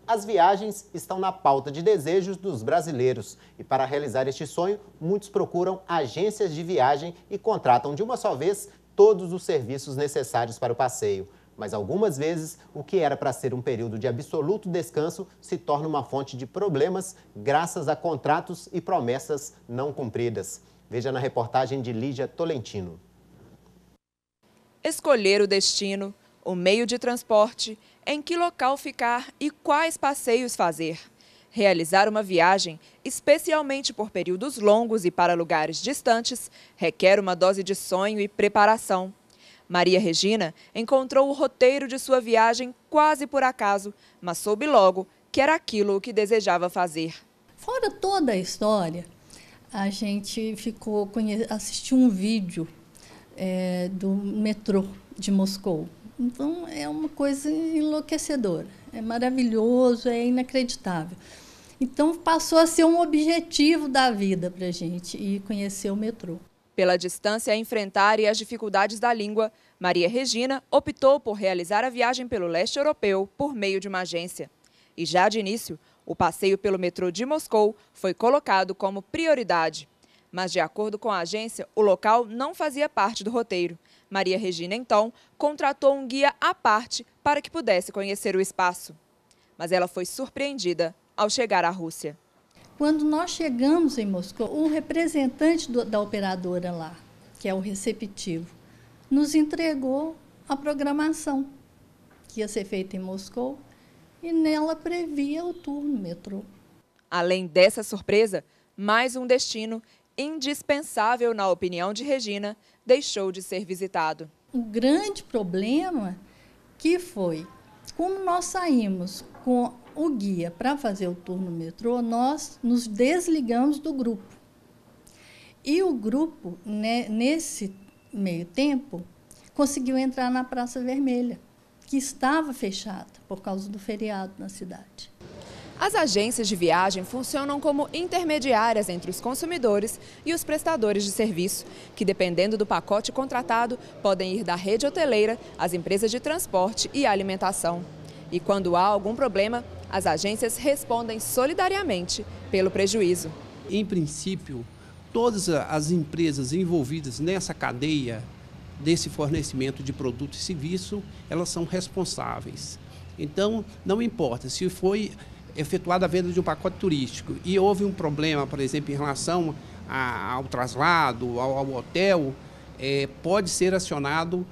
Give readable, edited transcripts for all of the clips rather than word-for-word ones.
As viagens estão na pauta de desejos dos brasileiros e para realizar este sonho, muitos procuram agências de viagem e contratam de uma só vez todos os serviços necessários para o passeio. Mas algumas vezes, o que era para ser um período de absoluto descanso se torna uma fonte de problemas graças a contratos e promessas não cumpridas. Veja na reportagem de Lígia Tolentino. Escolher o destino, o meio de transporte, em que local ficar e quais passeios fazer. Realizar uma viagem, especialmente por períodos longos e para lugares distantes, requer uma dose de sonho e preparação. Maria Regina encontrou o roteiro de sua viagem quase por acaso, mas soube logo que era aquilo que desejava fazer. Fora toda a história, a gente assistiu um vídeo do metrô de Moscou. Então, é uma coisa enlouquecedora, é maravilhoso, é inacreditável. Então, passou a ser um objetivo da vida para a gente ir conhecer o metrô. Pela distância a enfrentar e as dificuldades da língua, Maria Regina optou por realizar a viagem pelo leste europeu por meio de uma agência. E já de início, o passeio pelo metrô de Moscou foi colocado como prioridade. Mas, de acordo com a agência, o local não fazia parte do roteiro. Maria Regina, então, contratou um guia à parte para que pudesse conhecer o espaço. Mas ela foi surpreendida ao chegar à Rússia. Quando nós chegamos em Moscou, um representante da operadora lá, que é o receptivo, nos entregou a programação que ia ser feita em Moscou e nela previa o tour no metrô. Além dessa surpresa, mais um destino indispensável, na opinião de Regina, deixou de ser visitado. O grande problema que foi, como nós saímos com o guia para fazer o tour no metrô, nós nos desligamos do grupo. E o grupo, nesse meio tempo, conseguiu entrar na Praça Vermelha, que estava fechada por causa do feriado na cidade. As agências de viagem funcionam como intermediárias entre os consumidores e os prestadores de serviço, que, dependendo do pacote contratado, podem ir da rede hoteleira às empresas de transporte e alimentação. E quando há algum problema, as agências respondem solidariamente pelo prejuízo. Em princípio, todas as empresas envolvidas nessa cadeia desse fornecimento de produto e serviço, elas são responsáveis. Então, não importa se foi efetuada a venda de um pacote turístico e houve um problema, por exemplo, em relação ao traslado, ao hotel, pode ser acionado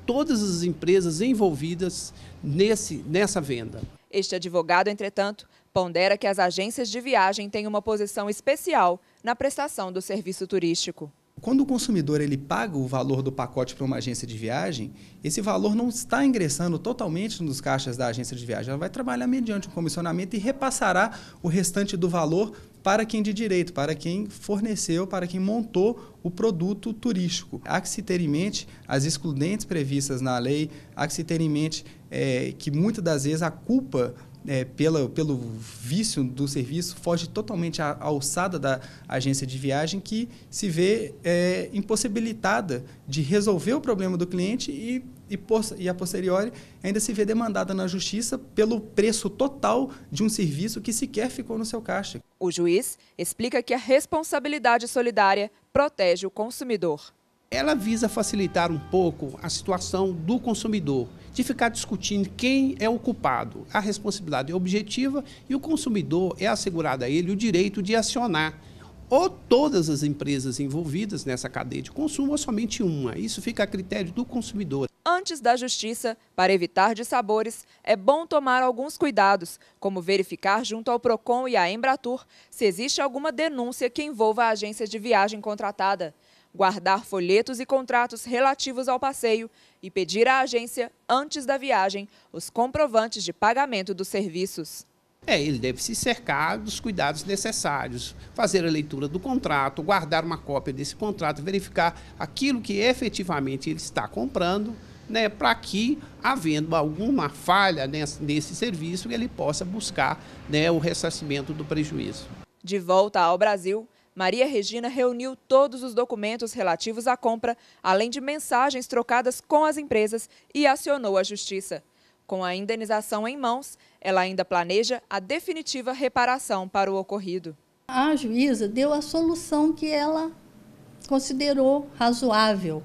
todas as empresas envolvidas nessa venda. Este advogado, entretanto, pondera que as agências de viagem têm uma posição especial na prestação do serviço turístico. Quando o consumidor ele paga o valor do pacote para uma agência de viagem, esse valor não está ingressando totalmente nos caixas da agência de viagem. Ela vai trabalhar mediante um comissionamento e repassará o restante do valor para quem de direito, para quem forneceu, para quem montou o produto turístico. Há que se ter em mente as excludentes previstas na lei, há que se ter em mente que muitas das vezes a culpa pelo vício do serviço foge totalmente à alçada da agência de viagem, que se vê impossibilitada de resolver o problema do cliente e a posteriori ainda se vê demandada na justiça pelo preço total de um serviço que sequer ficou no seu caixa. O juiz explica que a responsabilidade solidária protege o consumidor. Ela visa facilitar um pouco a situação do consumidor, de ficar discutindo quem é o culpado. A responsabilidade é objetiva e o consumidor é assegurado a ele o direito de acionar ou todas as empresas envolvidas nessa cadeia de consumo ou somente uma. Isso fica a critério do consumidor. Antes da justiça, para evitar dissabores, é bom tomar alguns cuidados, como verificar junto ao Procon e à Embratur se existe alguma denúncia que envolva a agência de viagem contratada, guardar folhetos e contratos relativos ao passeio e pedir à agência, antes da viagem, os comprovantes de pagamento dos serviços. Ele deve se cercar dos cuidados necessários, fazer a leitura do contrato, guardar uma cópia desse contrato, verificar aquilo que efetivamente ele está comprando, para que, havendo alguma falha nesse serviço, ele possa buscar o ressarcimento do prejuízo. De volta ao Brasil, Maria Regina reuniu todos os documentos relativos à compra, além de mensagens trocadas com as empresas, e acionou a justiça. Com a indenização em mãos, ela ainda planeja a definitiva reparação para o ocorrido. A juíza deu a solução que ela considerou razoável.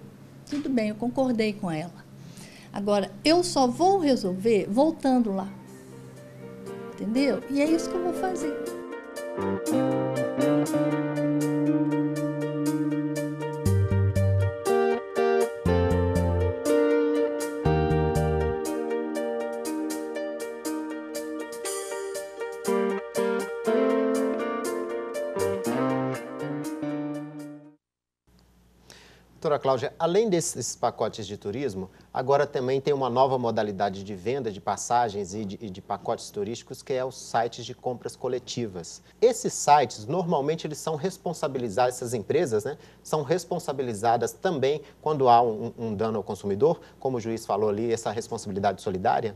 Tudo bem, eu concordei com ela. Agora, eu só vou resolver voltando lá. Entendeu? E é isso que eu vou fazer. Doutora Cláudia, além desses pacotes de turismo, agora também tem uma nova modalidade de venda de passagens e de pacotes turísticos, que é os sites de compras coletivas. Esses sites, normalmente, eles são responsabilizados, essas empresas, né, são responsabilizadas também quando há um dano ao consumidor, como o juiz falou ali, essa responsabilidade solidária?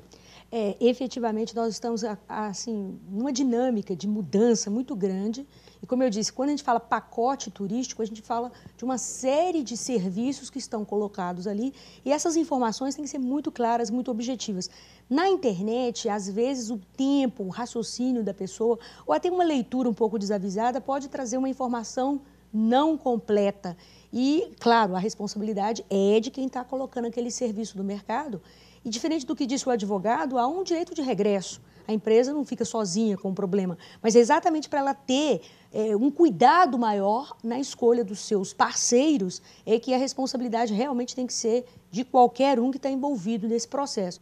Efetivamente, nós estamos assim, numa dinâmica de mudança muito grande. E, como eu disse, quando a gente fala pacote turístico, a gente fala de uma série de serviços que estão colocados ali. E essas informações têm que ser muito claras, muito objetivas. Na internet, às vezes, o tempo, o raciocínio da pessoa, ou até uma leitura um pouco desavisada, pode trazer uma informação não completa. E, claro, a responsabilidade é de quem está colocando aquele serviço no mercado. E, diferente do que disse o advogado, há um direito de regresso. A empresa não fica sozinha com o problema, mas é exatamente para ela ter um cuidado maior na escolha dos seus parceiros, é que a responsabilidade realmente tem que ser de qualquer um que está envolvido nesse processo.